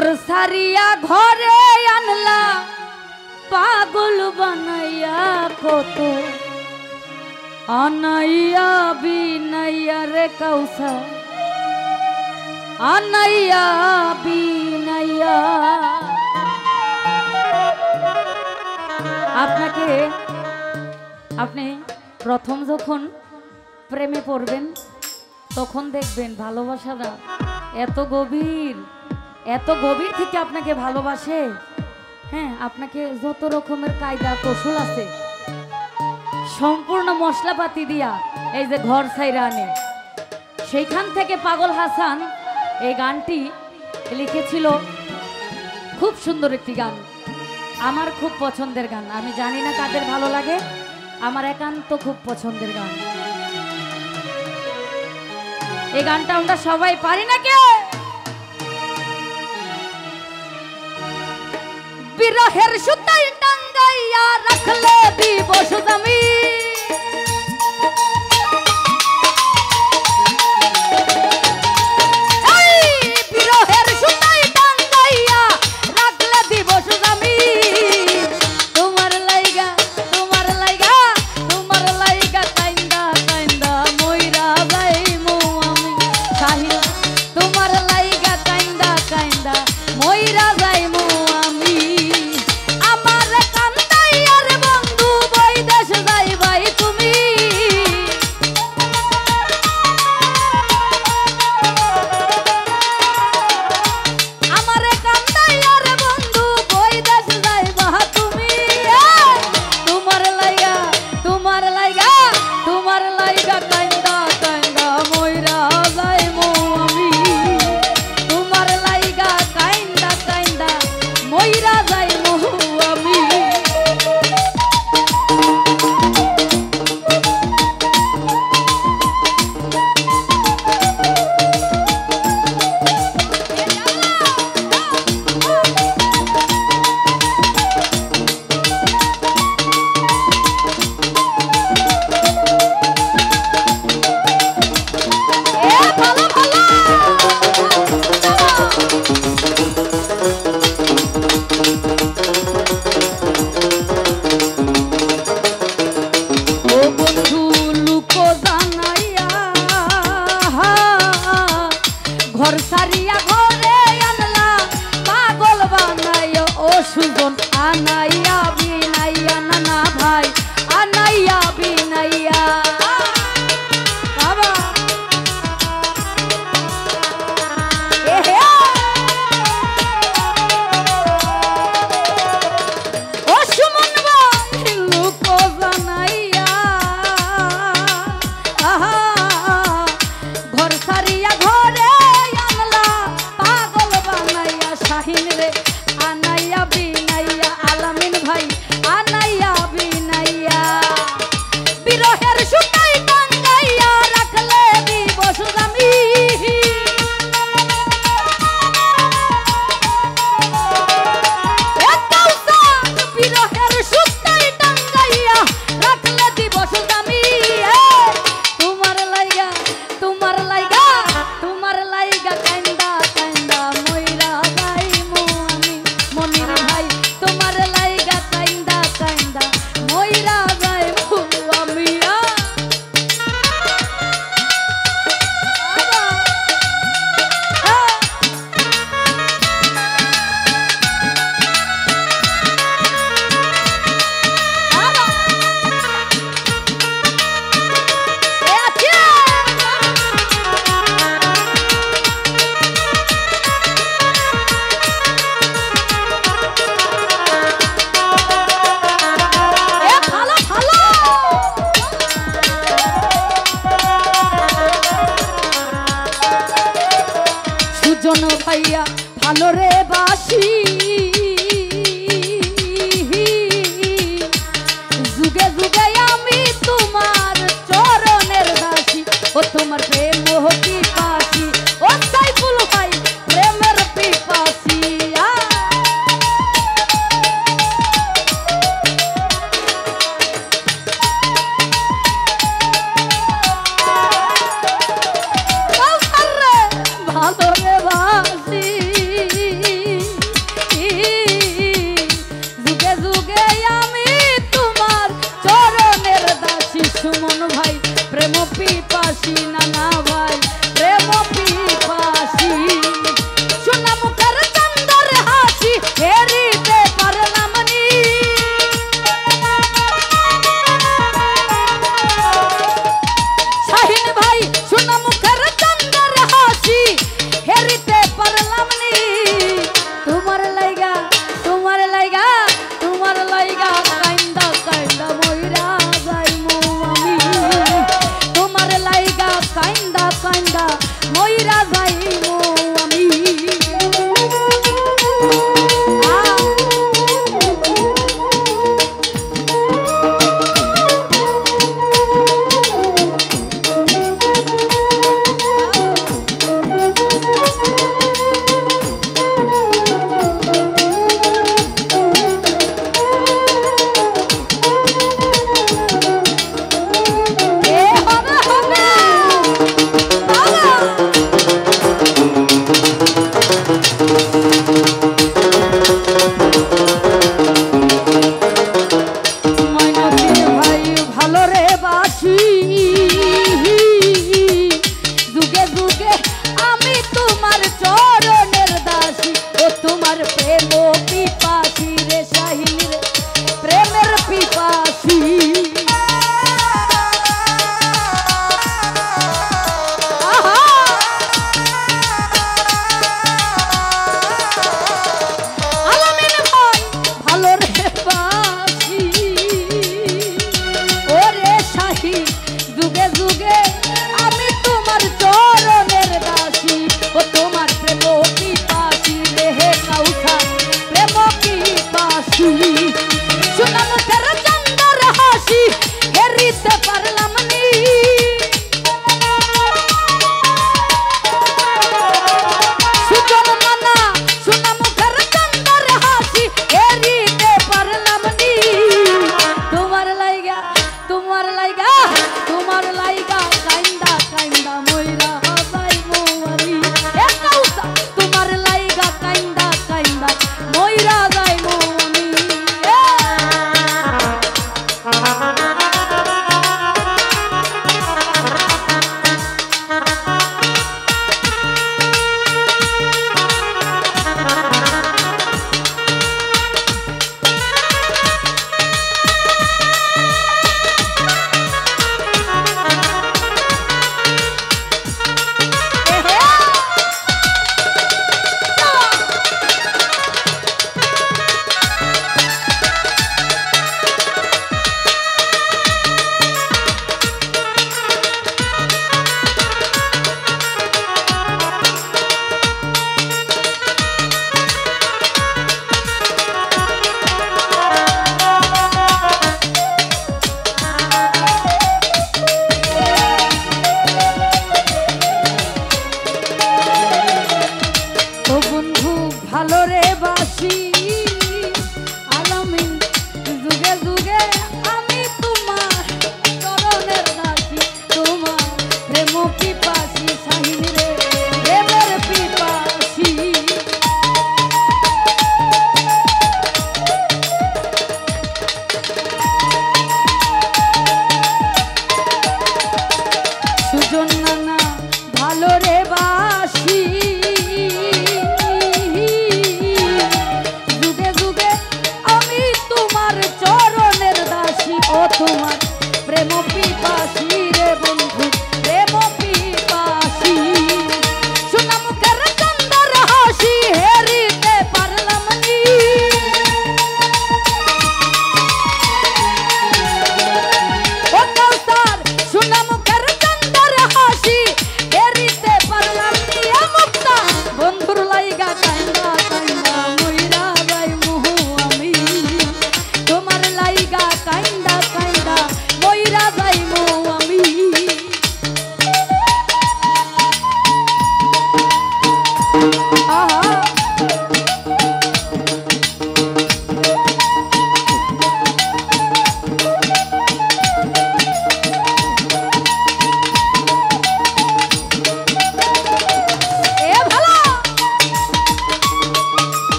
ঘর সারিয়া ঘরে আনলা পাগল বানাইয়া কত আনাইয়া বিনাইয়া রে কাউসার আনাইয়া বিনাইয়া। আপনাকে আপনি প্রথম যখন প্রেমে পড়বেন তখন দেখবেন ভালোবাসাটা এত গভীর থেকে আপনাকে ভালোবাসে। হ্যাঁ, আপনাকে যত রকমের কায়দা কৌশল আছে সম্পূর্ণ মশলাপাতি দিয়া এই যে ঘর ছাইরা আনে, সেইখান থেকে পাগল হাসান এই গানটি লিখেছিল। খুব সুন্দর একটি গান, আমার খুব পছন্দের গান। আমি জানি না কাদের ভালো লাগে, আমার একান্ত খুব পছন্দের গান। এই গানটা আমরা সবাই পারি না কে? বিরহের সুতাই টাঙ্গাইয়া রাখলে দিবস জামি, বিরহের সুতাই টাঙ্গাইয়া রাখলে দিবস জামি। তোমার লাইগা তোমার লাইগা তোমার লাইগা কাইন্দা কাইন্দা মইরা যাইমু আমি সাহিল। তোমার লাইগা কাইন্দা কাইন্দা মইরা যাইমু আমি। আমার কান্দাইয়ার বন্ধু বৈদেশ যাইবাই তুমি। আমার কান্দাইয়ার বন্ধু বৈদেশ যাইবা তুমি। তোমার লাইগা তোমার লাইগা তোমার লাইগা কাইন্দা কাইন্দা মইরা যাইমু আমি। তোমার লাইগা কাইন্দা কাইন্দা মইরা যাইমু আমি। ভালো ভালো ও বন্ধু লুকো জানাইয়া ঘর সারিয়া ঘরে আনলা পাগল বানাইয়া ও সুজন আনাইয়া বিনাইয়া নানা ভাই আনাইয়া বিনাইয়া। বাবা ও সুমন ভাই লুকো জানাইয়া ঘর সারিয়া ঘরে আনলা পাগল বানাইয়া শাহিন রে আনাইয়া বিনাইয়া আলামিন ভাই আনাইয়া বিনাইয়া। বিরহের সুতাই টাঙ্গাইয়া রাখলে দিবস জামি। বিরহের সুতাই টাঙ্গাইয়া রাখলে দিবস জামি। তোমার লাইগা তোমার লাইগা তোমার লাইগা কাইন্দা কাইন্দা মইরা যাইমু আমি মনির ভাই। তোমার লাইগা কাইন্দা কাইন্দা মইরা যাইমু আমি। সুজন ভাইয়া ভালো রে বাসি, যুগে যুগে আমি তোমার চরণের দাসী। ও তোমার প্রেম পিপাসী ও সাইফুল ভাই প্রেমের পিপাসী। ভালো রে বাসি সুমন ভাই প্রেম পিপাসী নানা ভাই প্রেম পিপাসী সোনা মুখের চন্দর হাসি হেরিতে পারলাম নি শাহিন ভাই সোনা মুখের চন্দর হাসি হেরিতে পারলাম নি তোমার লাইগা তোমার লাইগা তোমার লাইগা কাইন্দা কাইন্দা মইরা যাইমু আমি তোমার লাইগা কাইন্দা কাইন্দা মইরা যাই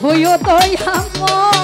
হইও দয়াময়